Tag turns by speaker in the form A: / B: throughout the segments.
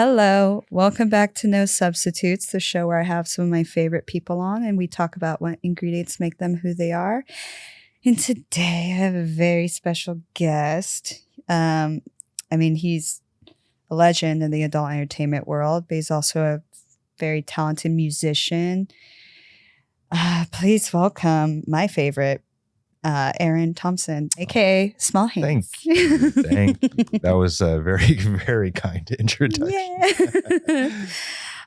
A: Hello, welcome back to No Substitutes, the show where I have some of my favorite people on and we talk about what ingredients make them who they are. And today I have a very special guest. He's a legend in the adult entertainment world, but he's also a very talented musician. Please welcome my favorite, Aaron Thompson, aka Small Hands.
B: Thank you. That was a very, very kind introduction.
A: Yeah.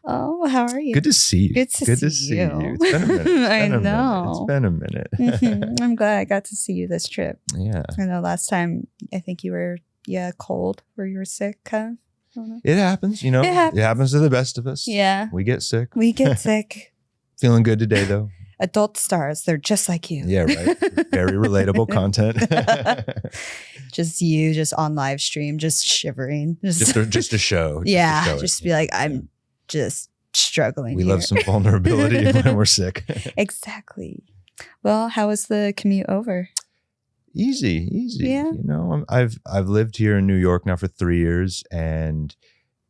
A: Oh, how are you?
B: Good to see you.
A: Good to see you.
B: It's been a minute.
A: I know.
B: It's been a minute.
A: I'm glad I got to see you this trip.
B: Yeah.
A: I know last time I think you were cold or you were sick, kind of. I don't know.
B: It happens, you know. It happens to the best of us.
A: Yeah.
B: We get sick.
A: Feeling
B: good today, though.
A: Adult stars, they're just like you.
B: Yeah, right. Very relatable content.
A: just on live stream, just shivering.
B: Just a show.
A: Just be like, I'm just struggling.
B: We love some vulnerability when we're sick.
A: Exactly. Well, how was the commute over?
B: Easy.
A: Yeah.
B: You know, I've lived here in New York now for 3 years, and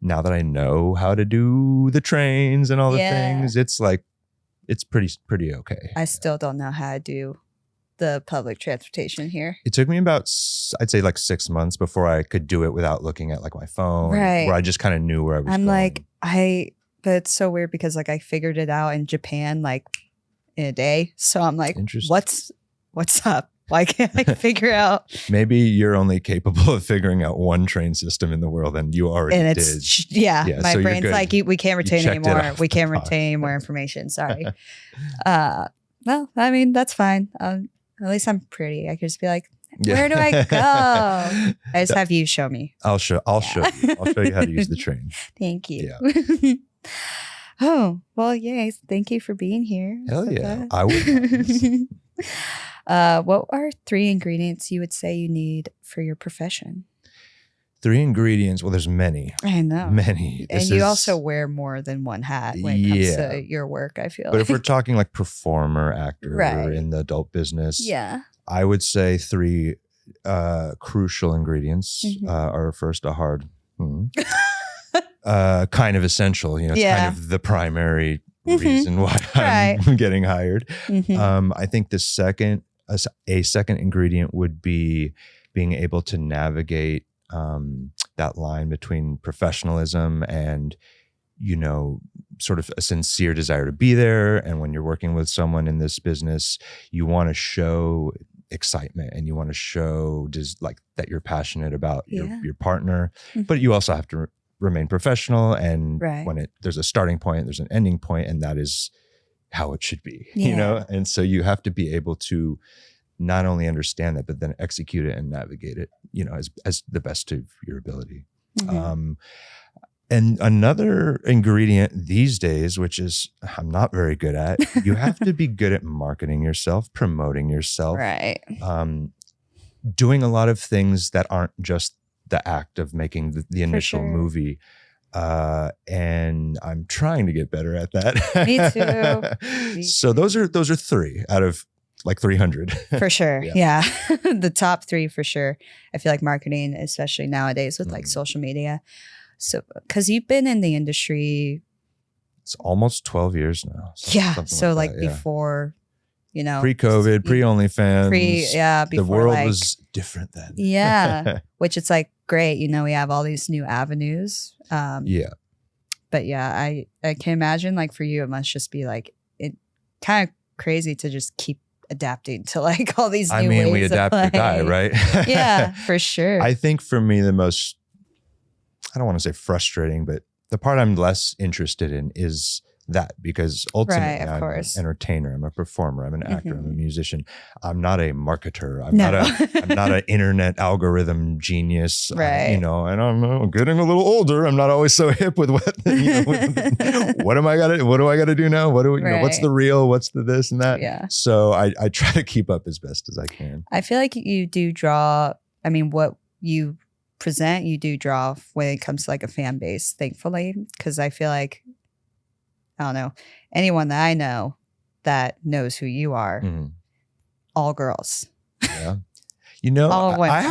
B: now that I know how to do the trains and all the things, it's like it's pretty okay.
A: I still don't know how to do the public transportation here.
B: It took me about, I'd say like 6 months before I could do it without looking at like my phone,
A: right?
B: Where I just kind of knew where I was going.
A: But it's so weird because like I figured it out in Japan like in a day. So I'm like, what's up? Why can't I figure out?
B: Maybe you're only capable of figuring out one train system in the world, and you already did.
A: My so brain's like, we can't retain anymore. We can't retain any more information. Sorry. Well, I mean, that's fine. At least I'm pretty. I could just be like, where do I go? I just have you show me.
B: I'll show you. I'll show you how to use the train.
A: Thank you.
B: Yeah.
A: Oh, well, yay. Thank you for being here.
B: Hell yeah. I would.
A: What are 3 ingredients you would say you need for your profession?
B: 3 ingredients. Well, there's many.
A: I know.
B: Many.
A: And you also wear more than one hat when it comes to your work, I feel.
B: But if we're talking like performer, actor, in the adult business, I would say 3 crucial ingredients are first a hard, kind of essential. You know, it's kind of the primary reason why I'm getting hired. I think the second ingredient would be being able to navigate that line between professionalism and, you know, sort of a sincere desire to be there. And when you're working with someone in this business, you want to show excitement and you want to show just like that you're passionate about your partner, but you also have to remain professional. And when there's a starting point, there's an ending point, and that is how it should be, you know? And so you have to be able to not only understand that, but then execute it and navigate it, you know, as the best of your ability. And another ingredient these days, which is I'm not very good at, you have to be good at marketing yourself, promoting yourself, doing a lot of things that aren't just the act of making the initial movie. And I'm trying to get better at that.
A: Me too.
B: So those are 3 out of like 300.
A: For sure. Yeah. The top 3 for sure. I feel like marketing, especially nowadays with like social media. So, because you've been in the industry.
B: It's almost 12 years now.
A: So like before, you know.
B: Pre-COVID, pre-OnlyFans.
A: Before
B: the world was different then.
A: Yeah. Which it's like great. You know, we have all these new avenues. But I can imagine like for you, it must just be like it kind of crazy to just keep adapting to like all these new ways
B: we adapt or die, right?
A: Yeah, for sure.
B: I think for me, the most, I don't want to say frustrating, but the part I'm less interested in is that, because ultimately I'm an entertainer, I'm a performer, I'm an actor, I'm a musician. I'm not a marketer. I'm not an internet algorithm genius. You know, and I'm getting a little older. I'm not always so hip with what what do I gotta do now? What do we, you know, what's the real, what's the this and that?
A: Yeah.
B: So I try to keep up as best as I can.
A: I feel like you do draw, I mean, what you present, you do draw when it comes to like a fan base, thankfully, because I feel like, I don't know, anyone that I know that knows who you are, all girls. I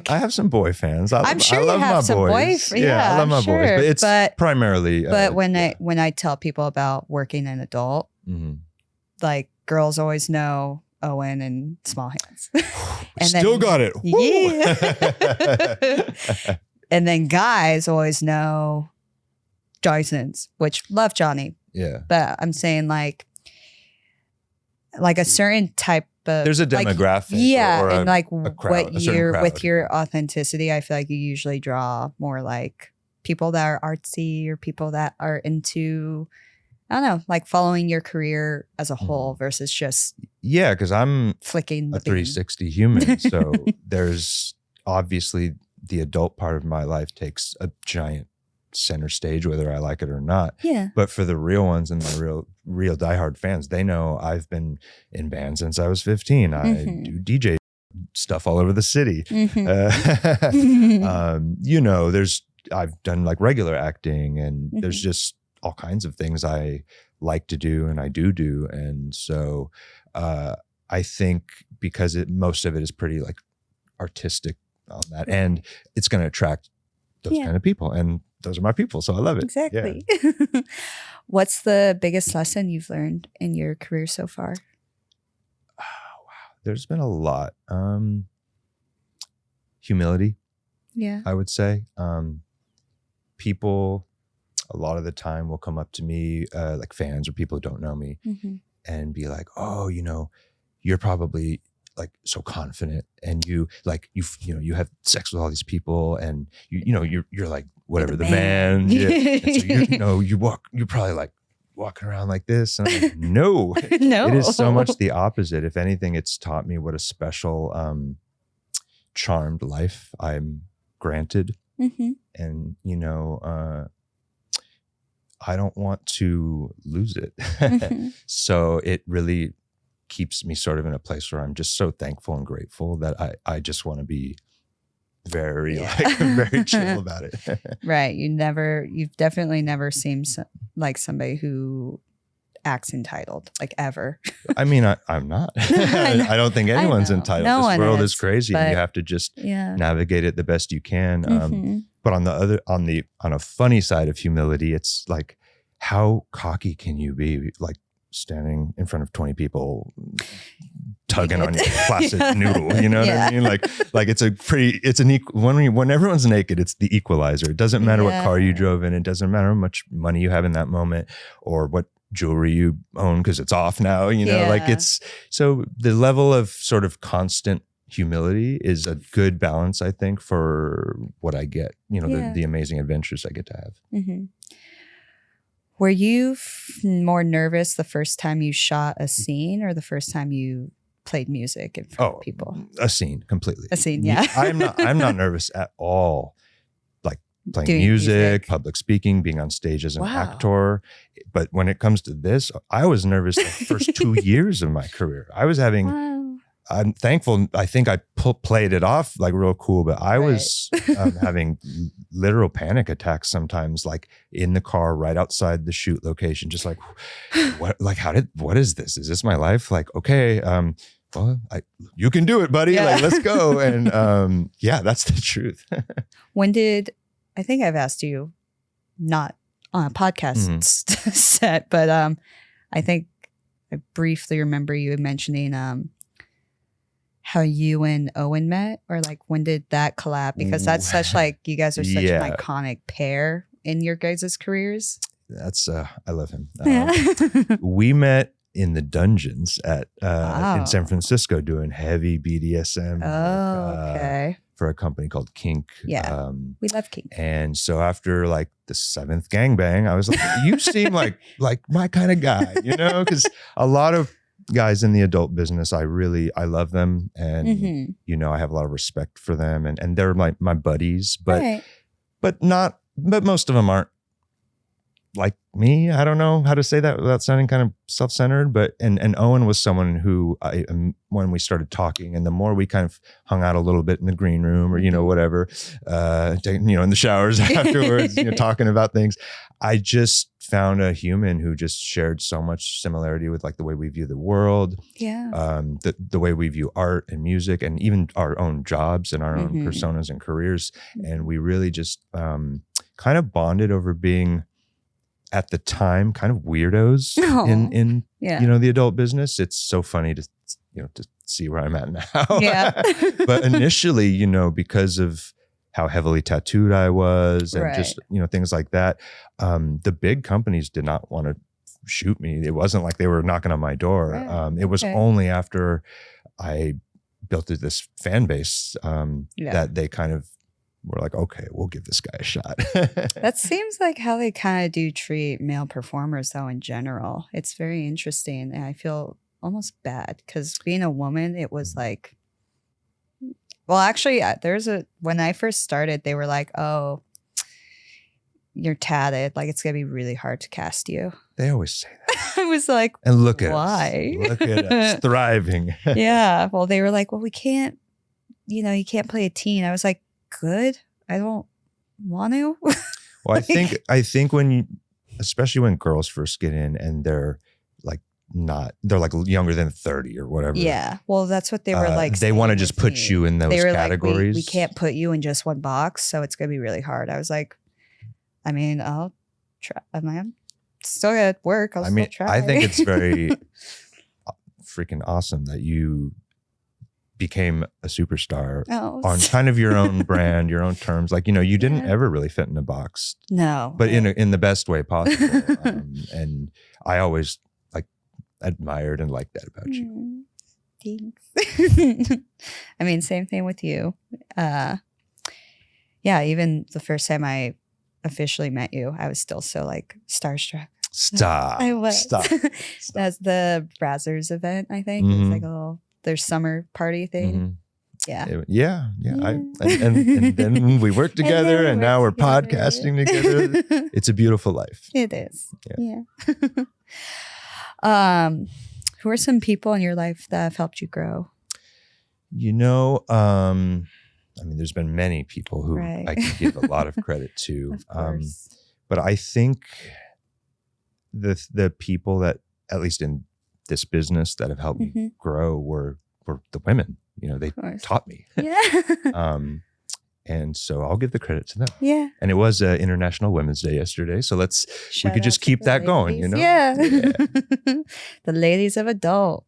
B: have some boy fans.
A: I'm sure you have some boys.
B: Yeah, I love my boys, but it's primarily.
A: But when I tell people about working an adult, like girls always know Owen and Small Hands. And
B: Still got it.
A: Yeah. And then guys always know Johnny Sins, which love Johnny.
B: Yeah.
A: But I'm saying like a certain type of,
B: there's a demographic.
A: And like
B: a crowd,
A: what you're with your authenticity, I feel like you usually draw more like people that are artsy or people that are into, I don't know, like following your career as a whole versus just
B: because I'm
A: flicking
B: a 360 human. So there's obviously the adult part of my life takes a giant center stage, whether I like it or not.
A: Yeah.
B: But for the real ones and my real diehard fans, they know I've been in bands since I was 15. I do DJ stuff all over the city. I've done like regular acting, and there's just all kinds of things I like to do and I do. And so I think because most of it is pretty like artistic on that end, it's going to attract those kind of people, and those are my people, so I love it.
A: Exactly. Yeah. What's the biggest lesson you've learned in your career so far?
B: Oh, wow, there's been a lot. Humility.
A: Yeah,
B: I would say. People a lot of the time will come up to me, like fans or people who don't know me, and be like, "Oh, you're probably like so confident, and you have sex with all these people, and you're like whatever the man." Yeah. And so you're probably like walking around like this, and I'm like, no,
A: no,
B: it is so much the opposite. If anything, it's taught me what a special, charmed life I'm granted, and I don't want to lose it. So it really keeps me sort of in a place where I'm just so thankful and grateful that I just want to be very very chill about it.
A: Right. You've definitely never seemed like somebody who acts entitled, like ever.
B: I mean, I'm not. I don't think anyone's entitled.
A: No,
B: this world is crazy, and you have to just navigate it the best you can. But on a funny side of humility, it's like, how cocky can you be? Like standing in front of 20 people tugging on your plastic noodle, you know what I mean? Like when everyone's naked, it's the equalizer. It doesn't matter what car you drove in. It doesn't matter how much money you have in that moment or what jewelry you own because it's off now, like it's, so the level of sort of constant humility is a good balance, I think, for what I get, the amazing adventures I get to have.
A: Were you more nervous the first time you shot a scene or the first time you played music in front of people?
B: A scene, completely.
A: A scene, yeah.
B: I'm not nervous at all. Like playing
A: Doing
B: music, public speaking, being on stage as an actor. But when it comes to this, I was nervous the first 2 years of my career. I was having... I'm thankful. I think I played it off like real cool, but I was having literal panic attacks sometimes, like in the car right outside the shoot location, just like, what is this? Is this my life? Like, okay, well, you can do it, buddy. Yeah. Like, let's go. And that's the truth.
A: I think I've asked you, not on a podcast set, but I think I briefly remember you mentioning how you and Owen met, or like when did that collab? Because that's such like, you guys are such an iconic pair in your guys' careers.
B: That's I love him. We met in the dungeons at in San Francisco doing heavy BDSM.
A: Okay.
B: For a company called Kink.
A: Yeah, we love Kink.
B: And so after like the 7th gangbang, I was like, you seem like my kind of guy, because a lot of guys in the adult business, I love them, and I have a lot of respect for them, and they're my buddies, but most of them aren't like me. I don't know how to say that without sounding kind of self-centered, but and Owen was someone who when we started talking, and the more we kind of hung out a little bit in the green room or, whatever, in the showers afterwards, talking about things, I just found a human who just shared so much similarity with like the way we view the world, the way we view art and music, and even our own jobs and our own personas and careers. And we really just kind of bonded over being, at the time, kind of weirdos in the adult business. It's so funny to see where I'm at now. Yeah. But initially, because of how heavily tattooed I was and just, things like that, the big companies did not want to shoot me. It wasn't like they were knocking on my door. It was only after I built this fan base that they kind of were like, okay, we'll give this guy a shot.
A: That seems like how they kind of do treat male performers, though, in general. It's very interesting. And I feel almost bad because being a woman, it was like, well, actually, when I first started, they were like, oh, you're tatted. Like, it's going to be really hard to cast you.
B: They always say that.
A: I was like,
B: and look at
A: why?
B: Us. Look at us thriving.
A: Yeah. Well, they were like, well, we can't, you can't play a teen. I was like, good. I don't want to.
B: Well, I think especially when girls first get in and they're like younger than 30 or whatever.
A: Yeah. Well, that's what they were like.
B: They want to just put you in those categories.
A: Like, we can't put you in just one box, so it's going to be really hard. I was like, I mean, I'll try. I'm still at work. I'll still try.
B: I think it's very freaking awesome that you became a superstar on kind of your own brand, your own terms. Like, you didn't ever really fit in a box.
A: No.
B: But in the best way possible. And I always admired and liked that about you.
A: Thanks. I mean, same thing with you. Even the first time I officially met you, I was still so like starstruck.
B: Stop.
A: I was.
B: Stop.
A: That's the Brazzers event, I think. It's like their summer party thing.
B: Yeah. And then we worked together, and now we're podcasting together. It's a beautiful life.
A: It is. Yeah. Who are some people in your life that have helped you grow?
B: There's been many people who I can give a lot of credit to.
A: Of course.
B: But I think the people that, at least in this business, that have helped me grow were the women. They taught me.
A: Yeah.
B: And so I'll give the credit to them.
A: Yeah.
B: And it was International Women's Day yesterday. So we could just keep that going,
A: Yeah. The ladies of adult.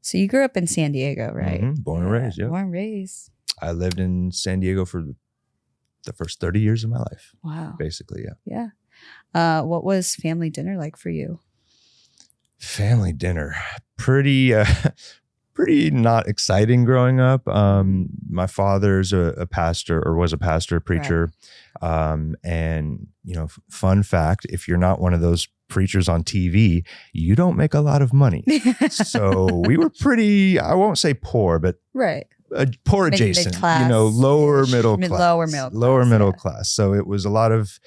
A: So you grew up in San Diego, right?
B: Born and raised, yeah.
A: Born and raised.
B: I lived in San Diego for the first 30 years of my life.
A: Wow.
B: Basically, yeah.
A: Yeah. What was family dinner like for you?
B: Family dinner. Pretty not exciting growing up. My father's a pastor, or was a pastor, preacher. Right. And, fun fact, if you're not one of those preachers on TV, you don't make a lot of money. So we were pretty, I won't say poor, but poor adjacent, lower middle class. So it was a lot of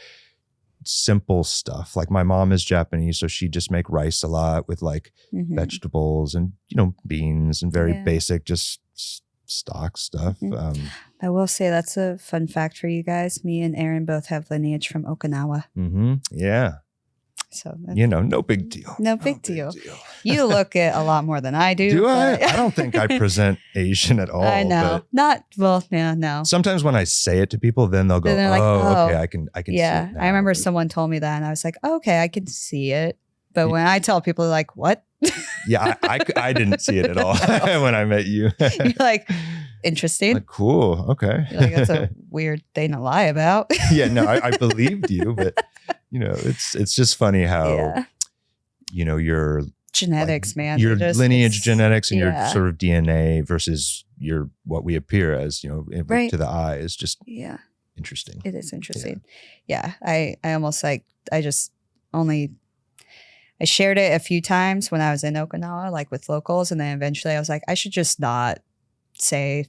B: simple stuff. Like, my mom is Japanese, so she'd just make rice a lot with like vegetables and beans and very basic, just stock stuff.
A: I will say that's a fun fact for you guys. Me and Aaron both have lineage from Okinawa.
B: Yeah.
A: So
B: no big deal.
A: No big deal. You look it a lot more than I do.
B: Do I? I don't think I present Asian at all.
A: I know. No.
B: Sometimes when I say it to people, then they'll go, like, okay, I can see it now.
A: I remember someone told me that, and I was like, okay, I can see it. But when I tell people, they're like, what?
B: Yeah, I didn't see it at all when I met you.
A: You're like, interesting.
B: Like, cool. Okay.
A: You're like, that's a weird thing to lie about.
B: Yeah, no, I believed you, but it's just funny how, your
A: genetics, man.
B: Your lineage genetics and your sort of DNA versus what we appear as, to the eye is just interesting.
A: It is interesting. Yeah. I almost I shared it a few times when I was in Okinawa, like with locals. And then eventually I was like, I should just not say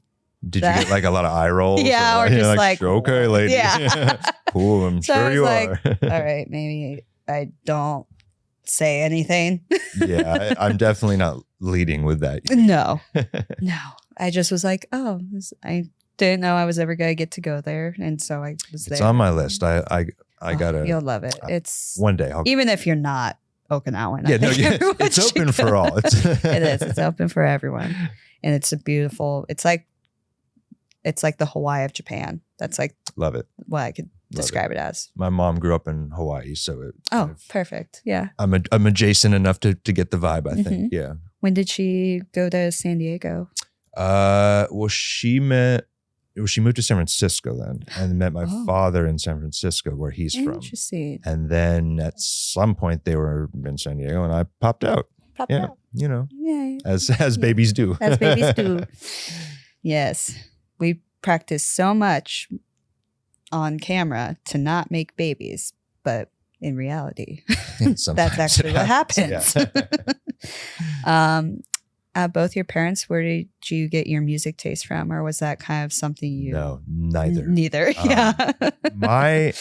B: Did you get like a lot of eye rolls?
A: Yeah, or just like
B: okay, lady.
A: Yeah.
B: Cool, I'm
A: So I
B: sure
A: was
B: you
A: like,
B: are.
A: all right, maybe I don't say anything.
B: Yeah, I'm definitely not leading with that.
A: No. I just was like, I didn't know I was ever going to get to go there. And so I was there.
B: It's on my list. I gotta.
A: You'll love it. It's
B: one day.
A: Even if you're not Okinawan.
B: Yeah, it's open for all.
A: It is. It's open for everyone. And it's a beautiful, it's like the Hawaii of Japan. That's like
B: love it.
A: What I could describe it as.
B: My mom grew up in Hawaii, so
A: perfect. Yeah.
B: I'm adjacent enough to get the vibe, I think. Yeah.
A: When did she go to San Diego?
B: Well, she moved to San Francisco then and met my father in San Francisco where he's from.
A: Interesting.
B: And then at some point they were in San Diego and I popped out.
A: Out.
B: You know,
A: yeah.
B: as babies do.
A: As babies do. Yes. We practice so much on camera to not make babies, but in reality, that's actually what happens. Yeah. Both your parents, where did you get your music taste from? Or was that kind of something you...
B: No, neither.
A: Neither, yeah.
B: My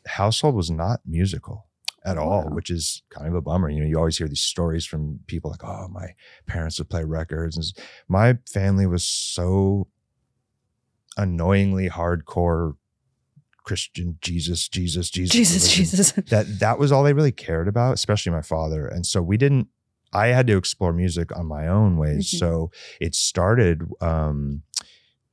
B: household was not musical at all, which is kind of a bummer. You know, you always hear these stories from people like, oh, my parents would play records. And my family was so annoyingly hardcore Christian, Jesus. That was all they really cared about, especially my father. And so I had to explore music on my own ways. Mm-hmm. So it started when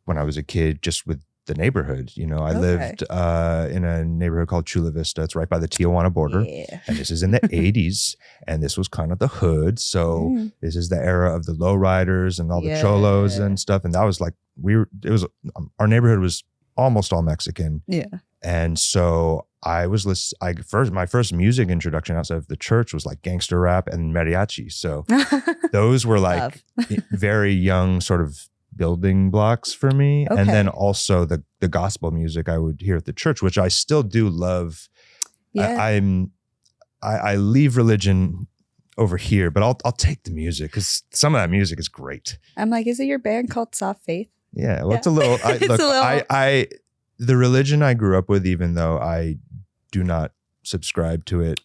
B: I was a kid, just with the neighborhood. You know, I lived in a neighborhood called Chula Vista. It's right by the Tijuana border. Yeah. And this is in the 80s. And this was kind of the hood. So this is the era of the lowriders and all the cholos and stuff. And that was like, our neighborhood was almost all Mexican.
A: Yeah.
B: And so my first music introduction outside of the church was like gangster rap and mariachi. So those were like very young sort of building blocks for me. Okay. And then also the gospel music I would hear at the church, which I still do love. Yeah. I leave religion over here, but I'll take the music because some of that music is great.
A: I'm like, is it your band called Soft Faith?
B: Yeah. Well, it's a little, the religion I grew up with, even though I do not subscribe to it,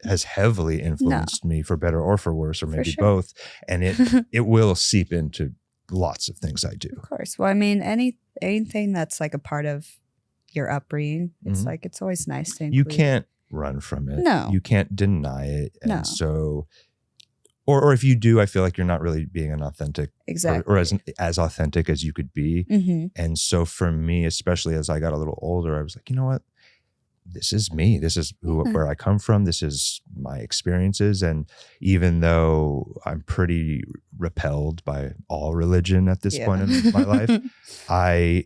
B: has heavily influenced me for better or for worse, or maybe both. And it will seep into lots of things I do.
A: Of course. Well, I mean, anything that's like a part of your upbringing, it's like, it's always nice to include.
B: You can't run from it.
A: No.
B: You can't deny it. And so, or if you do, I feel like you're not really being an authentic, or as authentic as you could be. Mm-hmm. And so for me, especially as I got a little older, I was like, you know what? This is me. This is where I come from. This is my experiences. And even though I'm pretty repelled by all religion at this point in my life, I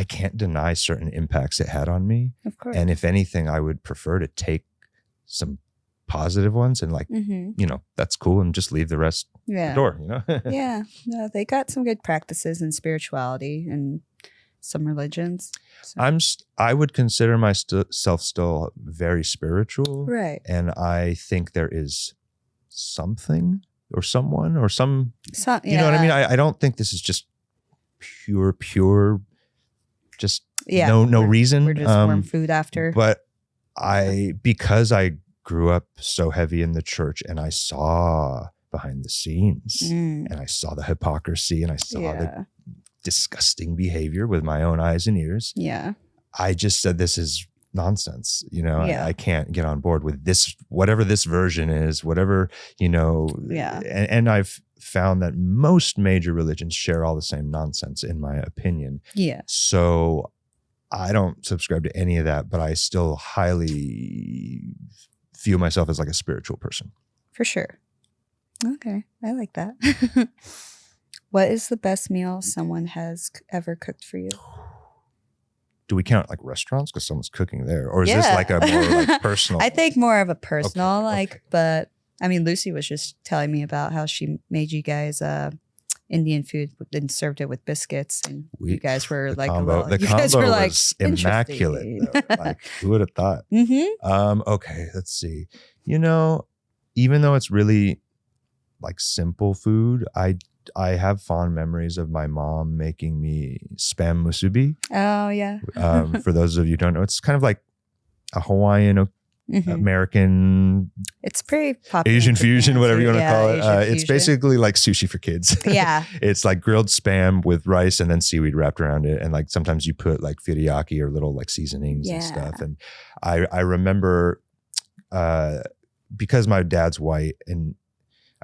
B: can't deny certain impacts it had on me.
A: Of course.
B: And if anything, I would prefer to take some positive ones and you know, that's cool, and just leave the rest at the door, you know?
A: Yeah. No, they got some good practices in spirituality and some religions. So.
B: I would consider myself still very spiritual.
A: Right.
B: And I think there is something or someone or you know what I mean? I don't think this is just pure, just no reason.
A: We're just warm food after.
B: But because I grew up so heavy in the church and I saw behind the scenes and I saw the hypocrisy and I saw the disgusting behavior with my own eyes and ears.
A: Yeah.
B: I just said, this is nonsense. You know, I can't get on board with this, whatever this version is, whatever, you know.
A: Yeah.
B: And I've found that most major religions share all the same nonsense, in my opinion.
A: Yeah.
B: So I don't subscribe to any of that, but I still highly view myself as like a spiritual person.
A: For sure. Okay. I like that. What is the best meal someone has ever cooked for you?
B: Do we count like restaurants because someone's cooking there? Or is this like a more like personal?
A: I think more of a personal, but I mean, Lucy was just telling me about how she made you guys Indian food and served it with biscuits. And you guys were like,
B: the combo was immaculate. Like, who would have thought? Mm-hmm. Okay, let's see. You know, even though it's really like simple food, I I have fond memories of my mom making me spam musubi.
A: Oh yeah.
B: For those of you who don't know, it's kind of like a Hawaiian American,
A: it's pretty popular.
B: Asian fusion, whatever you want to call it. It's
A: fusion.
B: Basically like sushi for kids.
A: Yeah.
B: It's like grilled spam with rice and then seaweed wrapped around it. And like sometimes you put like teriyaki or little like seasonings and stuff. And I remember because my dad's white and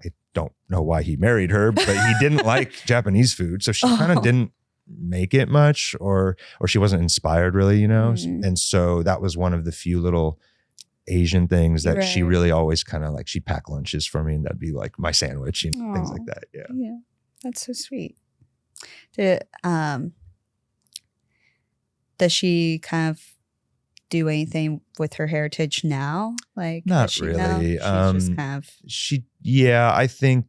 B: I don't know why he married her, but he didn't like Japanese food. So she kind of didn't make it much or she wasn't inspired really, you know? And so that was one of the few little Asian things that she really always kind of like, she'd pack lunches for me and that'd be like my sandwich and things like that. Yeah.
A: That's so sweet. Does she kind of do anything with her heritage now? Like
B: not really.
A: She's just kind of
B: I think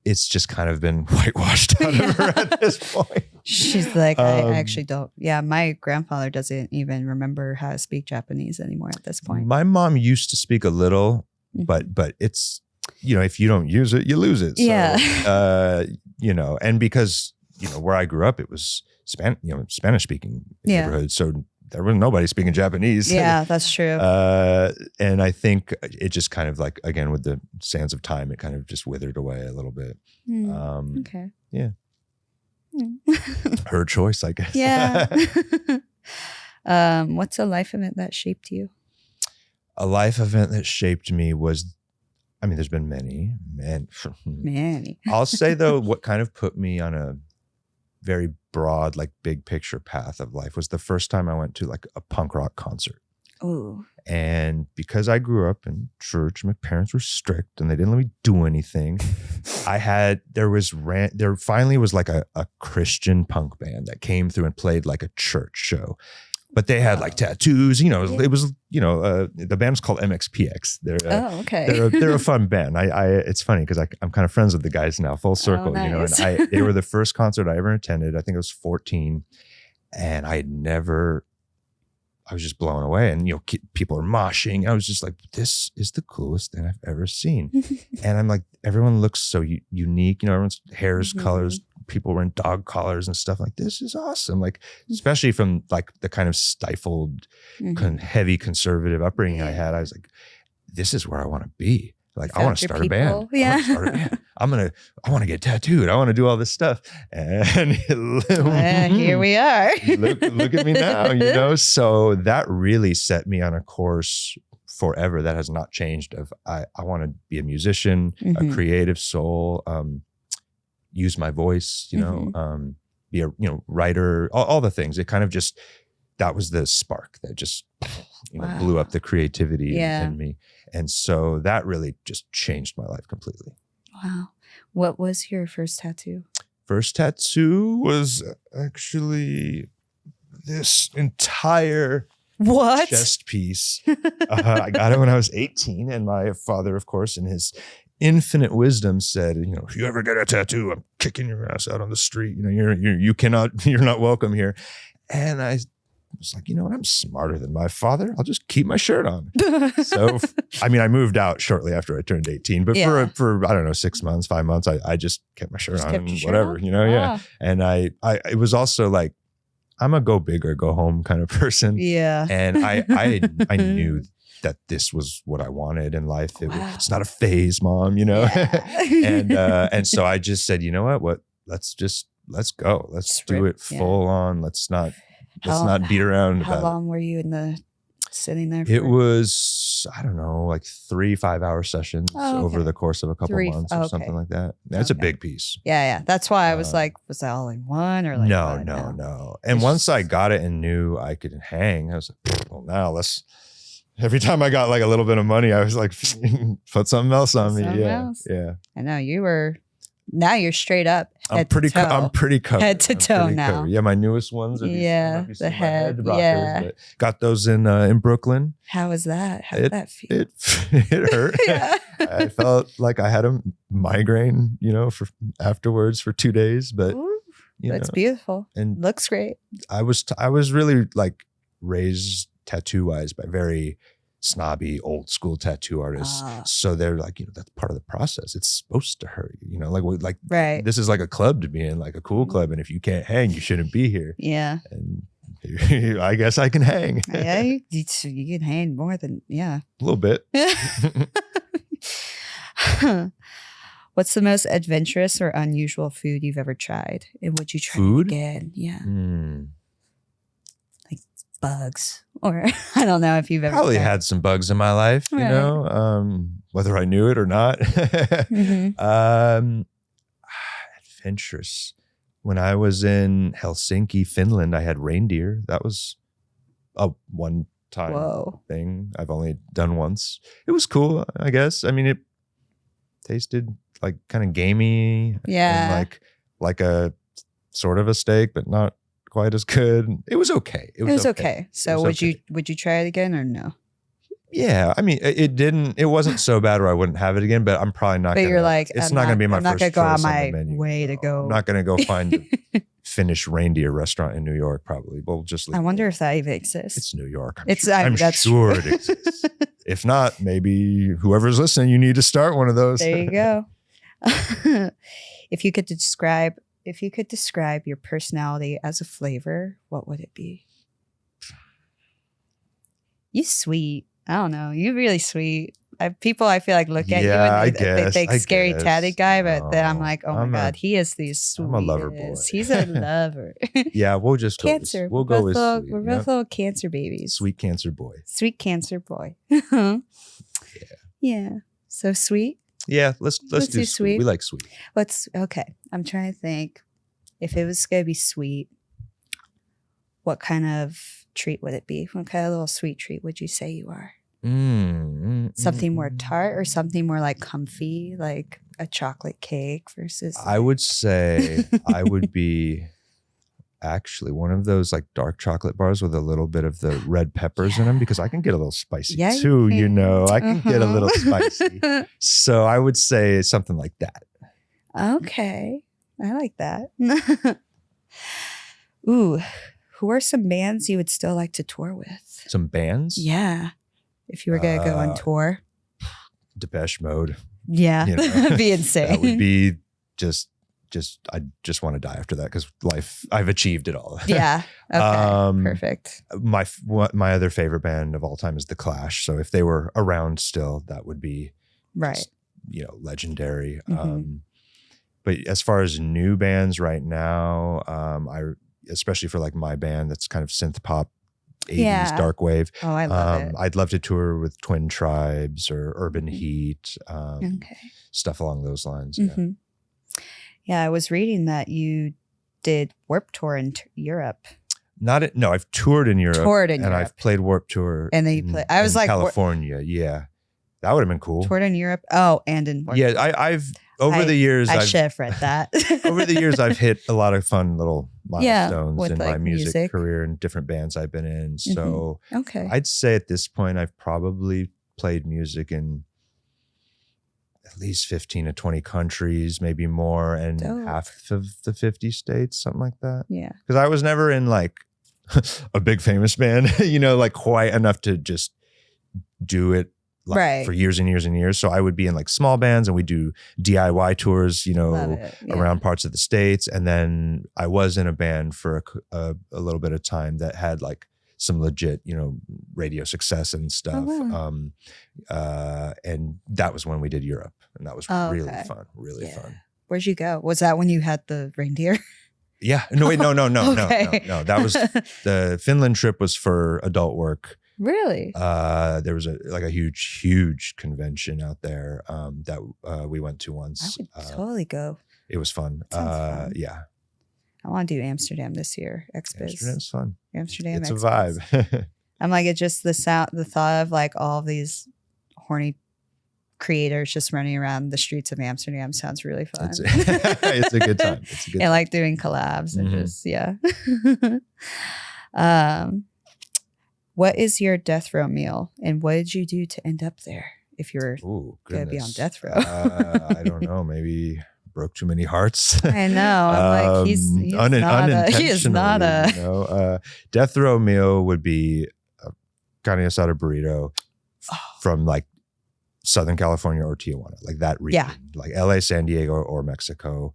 B: it's just kind of been whitewashed out of her at this point.
A: She's like, I actually don't. Yeah, my grandfather doesn't even remember how to speak Japanese anymore at this point.
B: My mom used to speak a little, but it's, you know, if you don't use it, you lose it. So, you know, and because, you know, where I grew up, it was Spanish speaking neighborhood. So there was nobody speaking Japanese.
A: Yeah, that's true.
B: And I think it just kind of like, again, with the sands of time, it kind of just withered away a little bit.
A: Okay.
B: Yeah. Her choice, I guess.
A: Yeah. What's a life event that shaped you?
B: A life event that shaped me was, I mean, there's been many. I'll say though, what kind of put me on a very broad, like big picture path of life was the first time I went to like a punk rock concert.
A: Oh.
B: And because I grew up in church, my parents were strict and they didn't let me do anything. There finally was like a Christian punk band that came through and played like a church show. But they had like tattoos, you know, it was, you know, the band's called MXPX. They're a fun band. It's funny because I'm kind of friends with the guys now, full circle,
A: nice.
B: You know, and they were the first concert I ever attended. I think I was 14 and I was just blown away. And, you know, people are moshing. I was just like, this is the coolest thing I've ever seen. And I'm like, everyone looks so unique, you know, everyone's hair's colors, people wearing dog collars and stuff. Like, this is awesome. Like, especially from like the kind of stifled, heavy conservative upbringing I had. I was like, this is where I want to be. Like, I want to start a band.
A: Yeah.
B: I want to get tattooed. I want to do all this stuff. And
A: here we are.
B: look at me now, you know? So that really set me on a course forever that has not changed of I want to be a musician, a creative soul, use my voice, you know, be a, you know, writer, all the things. It kind of just, that was the spark that just, you know, blew up the creativity in me. And so that really just changed my life completely.
A: Wow. What was your first tattoo?
B: First tattoo was actually this entire chest piece. I got it when I was 18, and my father, of course, in his infinite wisdom said, you know, if you ever get a tattoo, I'm kicking your ass out on the street. You know, you're not welcome here. And I was like, you know what? I'm smarter than my father. I'll just keep my shirt on. So, I mean, I moved out shortly after I turned 18, but for I don't know, 6 months, 5 months, I just kept my shirt on and whatever, you know? Yeah. And it was also like, I'm a go big or go home kind of person.
A: Yeah.
B: And I knew that this was what I wanted in life. It's not a phase, Mom, you know? Yeah. and so I just said, you know what? Let's go. Let's do it full on. Let's not beat around about it.
A: How long were you sitting there for?
B: It was, I don't know, like 3-5 hour sessions over the course of a couple months or something like that. That's a big piece.
A: Yeah. That's why I was like, was that all in one or like?
B: No. And once I got it and knew I could hang, I was like, well, now every time I got like a little bit of money, I was like, put something else on me. Yeah.
A: I know now you're straight up.
B: I'm pretty covered.
A: Head to toe now.
B: Covered. Yeah, my newest ones.
A: The head.
B: Rockers, got those in Brooklyn.
A: How was that? How did that feel?
B: It hurt. I felt like I had a migraine, you know, afterwards for 2 days, but
A: that's beautiful and looks great.
B: I was really like raised tattoo wise by very snobby, old school tattoo artists. So they're like, that's part of the process. It's supposed to hurt you, like
A: right.
B: This is like a club to be in, like a cool club. And if you can't hang, you shouldn't be here.
A: Yeah.
B: And I guess I can hang.
A: Yeah, you can hang more than, a
B: little bit.
A: What's the most adventurous or unusual food you've ever tried? And would you try
B: food
A: again? Yeah. Like bugs. Or I don't know if you've ever
B: probably had some bugs in my life, right. Whether I knew it or not. Adventurous. When I was in Helsinki, Finland, I had reindeer. That was a one-time thing I've only done once. It was cool, I guess. I mean, it tasted like kind of gamey.
A: Yeah.
B: And like a sort of a steak, but not quite as good. It was okay. It was okay.
A: So would you try it again or no?
B: Yeah, I mean, it wasn't so bad where I wouldn't have it again, but I'm probably not.
A: But you're like,
B: it's not going to be my first choice.
A: I'm not going to go
B: on
A: out my way to go.
B: I'm not going to go find a Finnish reindeer restaurant in New York. Probably. We'll just.
A: I wonder if that even exists.
B: It's New York.
A: I'm
B: sure it exists. If not, maybe whoever's listening, you need to start one of those.
A: There you go. If you could describe your personality as a flavor, what would it be? You sweet. I don't know. You're really sweet. People, I feel like, look at you and they think scary tatted guy, but then I'm like, oh my God, he is the sweetest.
B: I'm a lover boy.
A: He's a lover.
B: Yeah, we'll just go
A: Cancer.
B: We'll go with sweet.
A: We're both little cancer babies.
B: Sweet cancer boy.
A: Sweet cancer boy. Yeah. So sweet.
B: Yeah, let's do sweet. We like sweet.
A: Okay. I'm trying to think. If it was gonna be sweet, what kind of treat would it be? What kind of little sweet treat would you say you are? Something more tart or something more like comfy, like a chocolate cake versus
B: I would say I would be actually one of those like dark chocolate bars with a little bit of the red peppers in them, because I can get a little spicy too, I can get a little spicy. So I would say something like that.
A: Okay. I like that. Ooh, who are some bands you would still like to tour with?
B: Some bands?
A: Yeah. If you were going to go on tour.
B: Depeche Mode.
A: Yeah. That'd be insane.
B: That would be I just want to die after that, because I've achieved it all.
A: Yeah. Okay. Perfect.
B: My other favorite band of all time is The Clash. So if they were around still, that would be
A: right.
B: Legendary. But as far as new bands right now, especially for like my band that's kind of synth pop, 80s dark wave.
A: Oh, I love it.
B: I'd love to tour with Twin Tribes or Urban Heat, stuff along those lines.
A: Mm-hmm. Yeah, I was reading that you did Warped Tour in Europe.
B: No, I've toured in Europe. I've played Warped Tour.
A: And then you played. I was like
B: California. Yeah, that would have been cool.
A: Toured in Europe. Oh, and in Warped.
B: Yeah, I've over the years.
A: I should have read that.
B: Over the years, I've hit a lot of fun little milestones in my music career and different bands I've been in. So I'd say at this point, I've probably played music in at least 15 to 20 countries, maybe more, and half of the 50 states, something like that.
A: Yeah.
B: Because I was never in like a big famous band, like quite enough to just do it for years and years and years. So I would be in like small bands, and we do DIY tours, around parts of the States. And then I was in a band for a little bit of time that had like some legit, radio success and stuff.
A: Oh, wow.
B: And that was when we did Europe, and that was really fun, really fun.
A: Where'd you go? Was that when you had the reindeer?
B: Yeah. No, wait, no. That was the Finland trip was for adult work.
A: Really?
B: There was a huge convention out there that we went to once.
A: I would totally go.
B: It was fun.
A: Fun.
B: Yeah.
A: I want to do Amsterdam this year.
B: Amsterdam's fun.
A: Amsterdam.
B: It's a vibe.
A: I'm like, it's just the thought of like all of these horny creators just running around the streets of Amsterdam sounds really fun.
B: It's a good time.
A: And like doing collabs and just, what is your death row meal, and what did you do to end up there if you're going to be on death row?
B: I don't know. Maybe broke too many hearts.
A: I know. I'm like, he's not a.
B: Death row meal would be a carne asada burrito, from like Southern California or Tijuana, like that region, like LA, San Diego, or Mexico,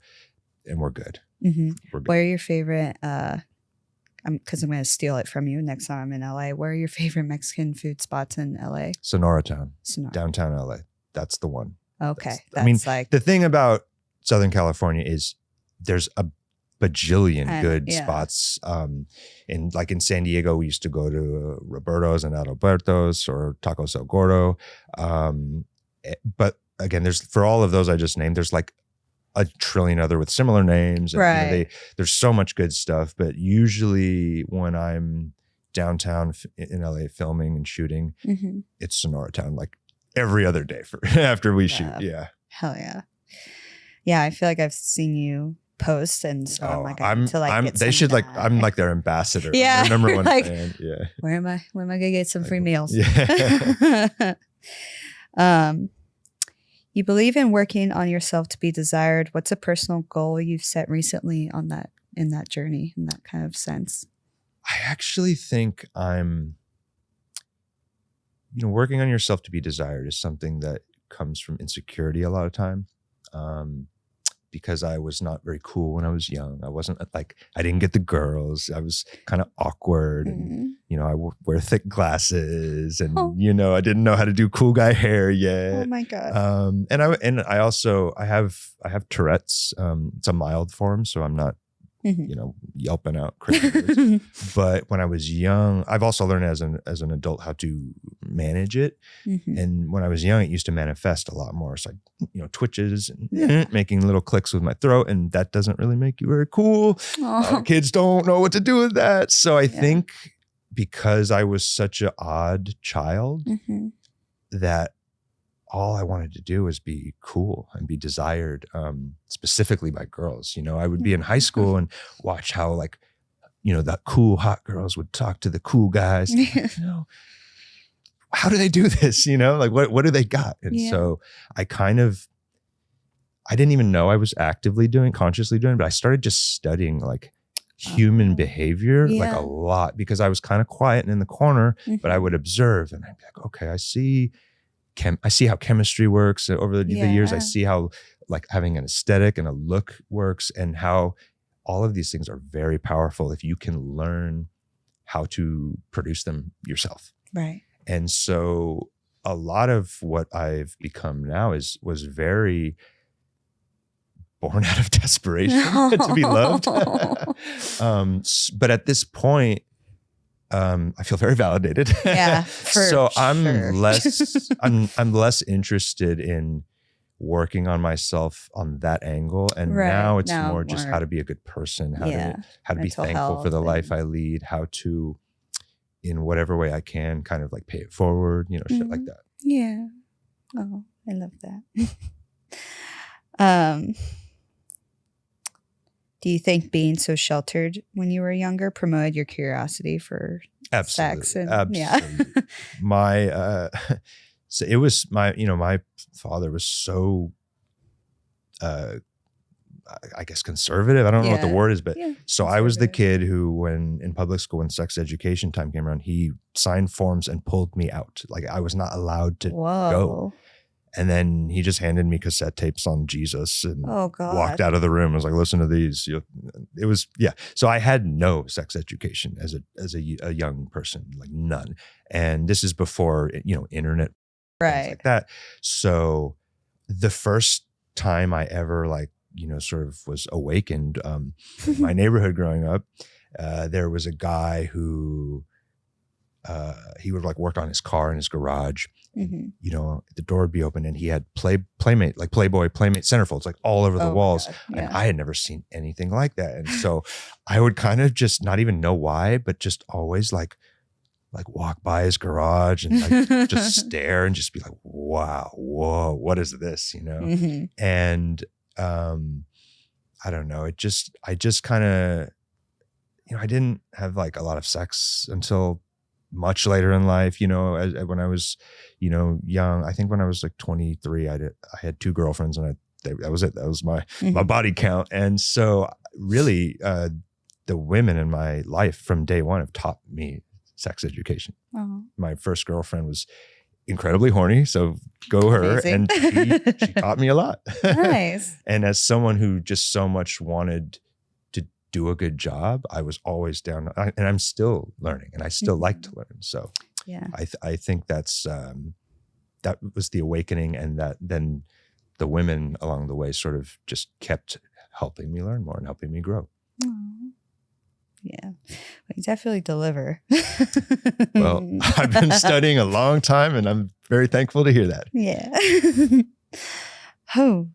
B: and we're good.
A: Mm-hmm.
B: We're good.
A: What are your favorite? Because I'm going to steal it from you next time I'm in LA. Where are your favorite Mexican food spots in LA?
B: Sonora Town, downtown LA. That's the one.
A: Okay,
B: that's like the thing about Southern California is there's a bajillion good spots. In San Diego, we used to go to Roberto's and Adalberto's or Tacos El Gordo. But again, for all of those I just named, there's like a trillion other with similar names. And,
A: right.
B: There's so much good stuff. But usually when I'm downtown in LA filming and shooting, it's Sonora Town like every other day after we shoot. Yeah.
A: Hell yeah. Yeah, I feel like I've seen you post, and so I'm like, I'm
B: like their ambassador.
A: Yeah.
B: I'm their number one
A: like,
B: fan. Yeah.
A: Where am I gonna get some free meals?
B: Yeah.
A: You believe in working on yourself to be desired. What's a personal goal you've set recently in that journey, in that kind of sense?
B: I actually think working on yourself to be desired is something that comes from insecurity a lot of time. Because I was not very cool when I was young. I wasn't like, I didn't get the girls. I was kind of awkward and, I wear thick glasses and, I didn't know how to do cool guy hair yet.
A: Oh my God.
B: I have tourettes. It's a mild form. So I'm not, yelping out crazy words. But when I was young, I've also learned as an adult how to manage it. And when I was young, it used to manifest a lot more. So twitches and making little clicks with my throat, and that doesn't really make you very cool. Kids don't know what to do with that. So I think because I was such an odd child, that all I wanted to do was be cool and be desired, specifically by girls. I would be in high school and watch how the cool hot girls would talk to the cool guys. How do they do this? What do they got? And so I didn't even know I was consciously doing, but I started just studying like human behavior, like a lot, because I was kind of quiet and in the corner, but I would observe and I'd be like, okay, I see how chemistry works over the years. I see how like having an aesthetic and a look works, and how all of these things are very powerful if you can learn how to produce them yourself.
A: Right.
B: And so a lot of what I've become now was very born out of desperation to be loved. But at this point, I feel very validated.
A: Yeah.
B: I'm less interested in working on myself on that angle. And now it's more just how to be a good person, how to be thankful for the life I lead, how to, in whatever way I can, kind of like pay it forward, shit like that.
A: Yeah. Oh, I love that. Do you think being so sheltered when you were younger promoted your curiosity for sex?
B: Absolutely. So it was my father was so, I guess conservative. I don't know what the word is, but so I was the kid who, when in public school, when sex education time came around, he signed forms and pulled me out. Like I was not allowed to go. And then he just handed me cassette tapes on Jesus and walked out of the room. I was like, listen to these. It was, So I had no sex education as a young person, like none. And this is before, internet, things like that. So the first time I ever sort of was awakened, in my neighborhood growing up, there was a guy who, he would work on his car in his garage. The door would be open and he had Playmate, like Playboy Playmate centerfolds, all over the walls. And I had never seen anything like that. And so I would kind of just not even know why, but just always walk by his garage and just stare and just be like, wow, whoa, what is this? And I don't know. I just kind of, I didn't have a lot of sex until much later in life, when I was, young. I think when I was 23, I had 2 girlfriends, and that was it. That was my body count. And so really, the women in my life from day one have taught me sex education. My first girlfriend was incredibly horny. So go her.
A: Amazing.
B: And she taught me a lot.
A: Nice.
B: And as someone who just so much wanted to do a good job, I was always down. And I'm still learning, and I still like to learn. So
A: yeah,
B: I think that's that was the awakening, and that then the women along the way sort of just kept helping me learn more and helping me grow.
A: Aww. Yeah, well, you definitely deliver.
B: Well, I've been studying a long time, and I'm very thankful to hear that.
A: Yeah. Oh,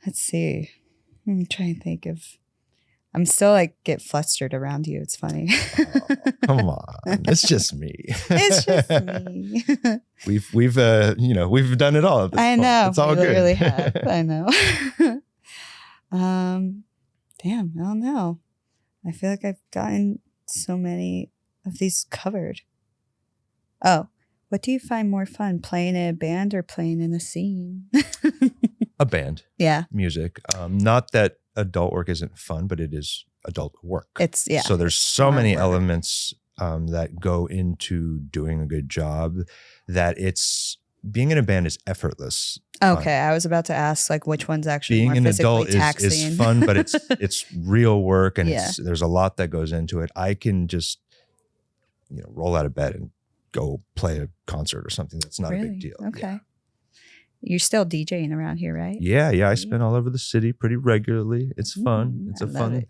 A: let's see. I'm trying to think of. I'm still like get flustered around you. It's funny.
B: Oh, come on, it's just me.
A: It's just me.
B: We've we've done it all. At this
A: I
B: point.
A: know.
B: It's all
A: we
B: good.
A: Really have. I know. Damn. I don't know. I feel like I've gotten so many of these covered. Oh, what do you find more fun, playing in a band or playing in a scene?
B: A band.
A: Yeah.
B: Music. Not that adult work isn't fun, but it is adult work.
A: It's yeah.
B: So there's so many elements that go into doing a good job that being in a band is effortless.
A: Okay, I was about to ask like which one's actually
B: being
A: more
B: an
A: physically
B: adult
A: taxing.
B: is fun, but it's real work, and
A: Yeah.
B: there's a lot that goes into it. I can just roll out of bed and go play a concert or something. That's not a big deal.
A: Okay.
B: Yeah.
A: You're still DJing around here, right?
B: Yeah. I spin all over the city pretty regularly. It's fun. It's
A: I
B: a
A: love it.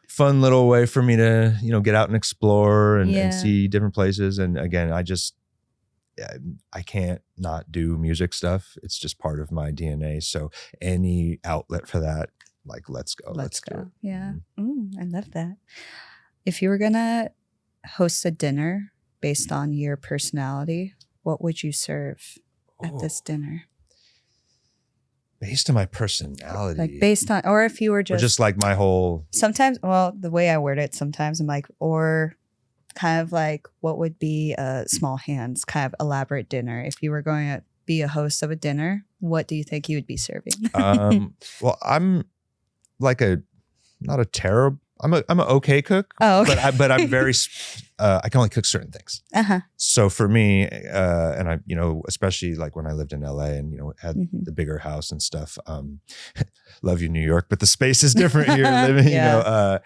B: fun little way for me to get out and explore and
A: Yeah.
B: see different places. And again, I can't not do music stuff. It's just part of my DNA. So any outlet for that, like, let's go.
A: Let's
B: do
A: go.
B: it.
A: Yeah. I love that. If you were gonna host a dinner based on your personality, what would you serve at this dinner?
B: Based on my personality.
A: Like based on, or if you were
B: or
A: just,
B: just like my whole.
A: sometimes, well, the way I word it, sometimes I'm like, or kind of like what would be a small hands kind of elaborate dinner? If you were going to be a host of a dinner, what do you think you would be serving?
B: Well, I'm like not a terrible. I'm an okay cook.
A: Oh, okay.
B: but I'm very. I can only cook certain things. So for me, and I, especially like when I lived in LA and had the bigger house and stuff. Love you, New York, but the space is different here. Living,
A: Yeah.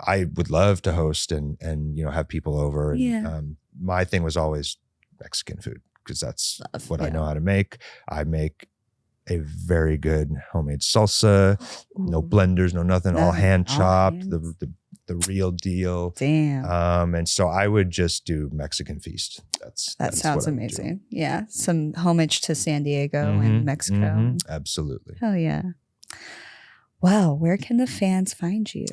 B: I would love to host and have people over. And,
A: Yeah.
B: My thing was always Mexican food because that's what I
A: Yeah.
B: know how to make. I make a very good homemade salsa, no blenders, no nothing, all hand chopped, the real deal.
A: Damn.
B: And so I would just do Mexican feast.
A: That sounds amazing. Yeah. Some homage to San Diego and Mexico.
B: Absolutely.
A: Hell yeah. Well, where can the fans find you?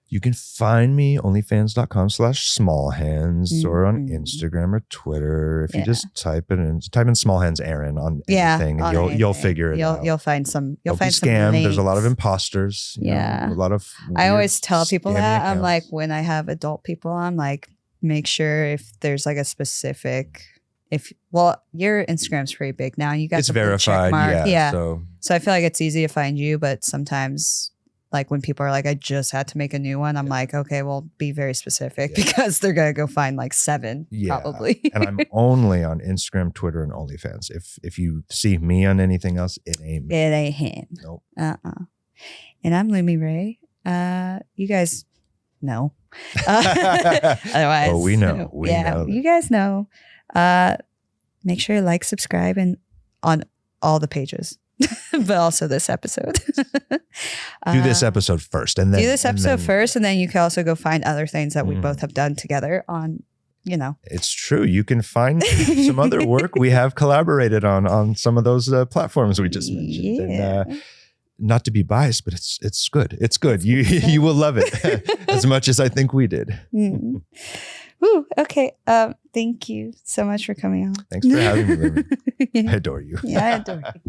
B: You can find me onlyfans.com/smallhands or on Instagram or Twitter. If you just type in small hands Aaron on anything, and you'll figure it out.
A: You'll find some. You'll find
B: some
A: some links.
B: There's a lot of imposters. A lot of.
A: I always tell people that
B: accounts.
A: I'm like, when I have adult people, I'm like, make sure if there's like a specific. Your Instagram's pretty big now. You got
B: it's
A: the blue
B: verified.
A: check mark.
B: Yeah.
A: So I feel like it's easy to find you, but sometimes. Like when people are like, I just had to make a new one. I'm like, okay, well, be very specific because they're going to go find like 7 probably.
B: And I'm only on Instagram, Twitter, and OnlyFans. If you see me on anything else, it ain't me.
A: It ain't him.
B: Nope.
A: And I'm Lumi Ray. You guys know. Otherwise.
B: Oh, we know. We know.
A: You guys know. Make sure you like, subscribe, and on all the pages. But also this episode.
B: Do this episode first, and then
A: do this episode first, and then you can also go find other things that we both have done together on.
B: It's true. You can find some other work we have collaborated on some of those platforms we just mentioned.
A: Yeah.
B: And, not to be biased, but it's good. It's good. You will love it as much as I think we did.
A: Woo, okay. Thank you so much for coming on.
B: Thanks for having me, Lumi. I adore you.
A: Yeah, I adore you.